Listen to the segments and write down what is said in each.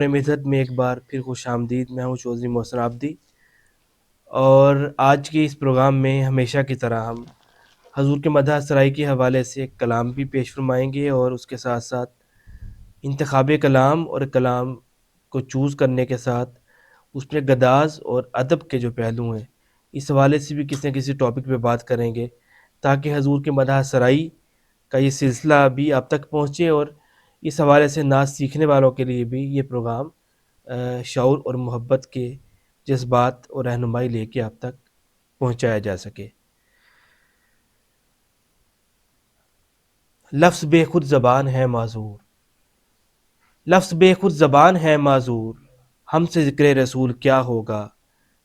مدت میں ایک بار پھر خوش آمدید. میں ہوں چودھری محسن عابدی اور آج کے اس پروگرام میں ہمیشہ کی طرح ہم حضور کے مدح سرائی کے حوالے سے ایک کلام بھی پیش فرمائیں گے اور اس کے ساتھ ساتھ انتخاب کلام اور کلام کو چوز کرنے کے ساتھ اس میں گداز اور ادب کے جو پہلو ہیں اس حوالے سے بھی کسی نہ کسی ٹاپک پہ بات کریں گے تاکہ حضور کے مدح سرائی کا یہ سلسلہ بھی آپ تک پہنچے اور اس حوالے سے نعت سیکھنے والوں کے لیے بھی یہ پروگرام شعور اور محبت کے جذبات اور رہنمائی لے کے آپ تک پہنچایا جا سکے. لفظ بے خود زبان ہے معذور، لفظ بے خود زبان ہے معذور، ہم سے ذکر رسول کیا ہوگا،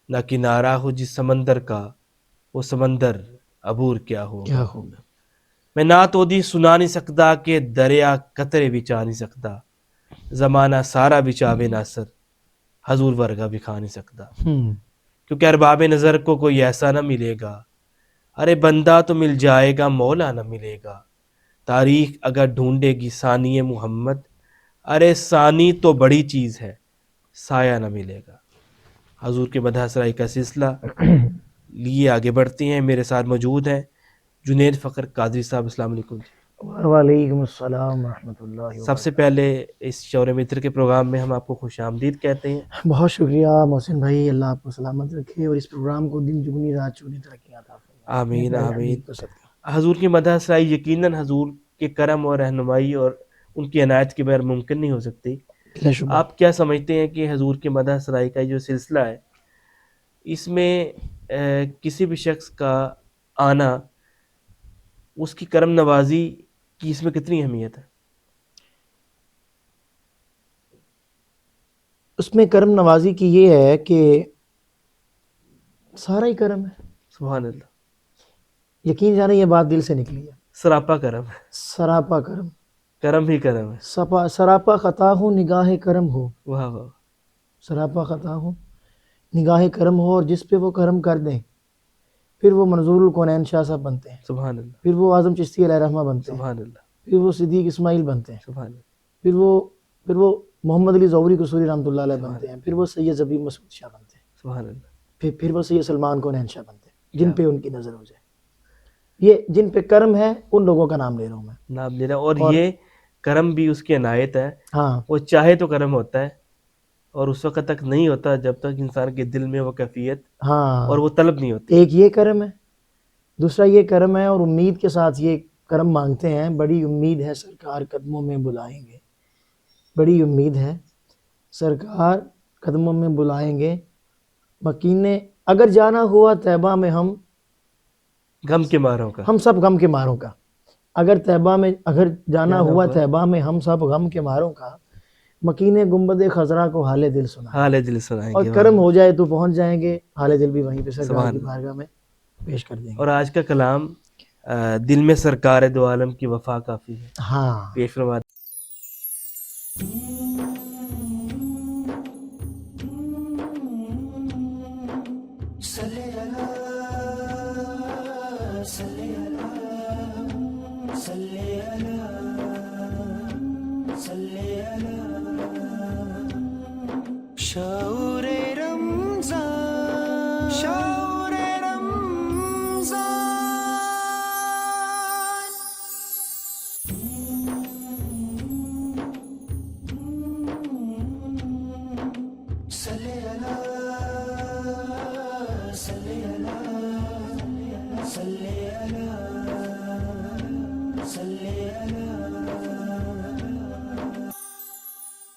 نہ کنارہ ہو جس سمندر کا وہ سمندر عبور کیا ہوگا. میں نعت اودی سنا نہیں سکتا کہ دریا قطرے بھی چاہ نہیں سکتا، زمانہ سارا بھی چاوے ناصر حضور ورگا بھی کھا نہیں سکتا. کیونکہ ارباب نظر کو کوئی ایسا نہ ملے گا، ارے بندہ تو مل جائے گا مولا نہ ملے گا. تاریخ اگر ڈھونڈے گی ثانی محمد، ارے ثانی تو بڑی چیز ہے سایہ نہ ملے گا. حضور کے مدح سرائی کا سلسلہ لیے آگے بڑھتے ہیں. میرے ساتھ موجود ہیں جنید فخر قادری صاحب. السلام علیکم. وعلیکم السلام ورحمۃ اللہ وبرکاتہ. سب سے پہلے اس شعور متر کے پروگرام میں ہم آپ کو خوش آمدید کہتے ہیں. بہت شکریہ محسن بھائی، اللہ آپ کو سلامت رکھے اور اس پروگرام کو دن جگنی رات چوگنی ترقی عطا فرمائے. آمین آمین. حضور کی مدح سرائی یقیناً حضور کے کرم اور رہنمائی اور ان کی عنایت کے بغیر ممکن نہیں ہو سکتی. آپ کیا سمجھتے ہیں کہ حضور کی مدح سرائی کا جو سلسلہ ہے اس میں کسی بھی شخص کا آنا، اس کی کرم نوازی کی اس میں کتنی اہمیت ہے؟ اس میں کرم نوازی کی یہ ہے کہ سارا ہی کرم ہے. سبحان اللہ. یقین جانے یہ بات دل سے نکلی ہے. سراپا کرم ہے. سراپا کرم، کرم ہی کرم ہے. سراپا خطا ہو نگاہ کرم ہو. واہ واہ. سراپا خطا ہو نگاہ کرم ہو اور جس پہ وہ کرم کر دیں پھر وہ منظور الکونین شاہ صاحب بنتے ہیں. سبحان اللہ. پھر وہ اعظم چشتی علیہ رحمہ بنتے ہیں. سبحان اللہ. پھر وہ صدیق اسماعیل بنتے ہیں. سبحان اللہ. پھر وہ محمد علی ظہوری قصوری رحمۃ اللہ علیہ بنتے ہیں. پھر وہ سید زبیب مسعود شاہ بنتے ہیں. سبحان اللہ. پھر وہ سید سلمان کونین شاہ بنتے ہیں جن پہ ان کی نظر ہو جائے. یہ جن پہ کرم ہے ان لوگوں کا نام لے رہا ہوں میں. نام لے رہا ہوں. اور یہ کرم بھی اس کی عنایت ہے. ہاں، وہ چاہے تو کرم ہوتا ہے اور اس وقت تک نہیں ہوتا جب تک انسان کے دل میں وہ کیفیت ہاں، اور وہ طلب نہیں ہوتی. ایک یہ کرم ہے، دوسرا یہ کرم ہے اور امید کے ساتھ یہ کرم مانگتے ہیں. بڑی امید ہے سرکار قدموں میں بلائیں گے، بڑی امید ہے سرکار قدموں میں بلائیں گے. مکینے اگر جانا ہوا طیبہ میں ہم غم کے ماروں کا، ہم سب غم کے ماروں کا. اگر جانا ہوا طیبہ میں ہم سب غم کے ماروں کا. مکینے گنبد خضرا کو حال دل سنا، حال دل سنائیں اور گے. کرم ہو جائے تو پہنچ جائیں گے. حال دل بھی وہیں پہ سرکار کی بارگاہ میں پیش کر دیں گے. اور آج کا کلام دل میں سرکار دو عالم کی وفا کافی ہے. ہاں، پیش فرما. شعور رمضان، شعور رمضان، صلی اللہ، صلی اللہ، صلی اللہ، صلی اللہ.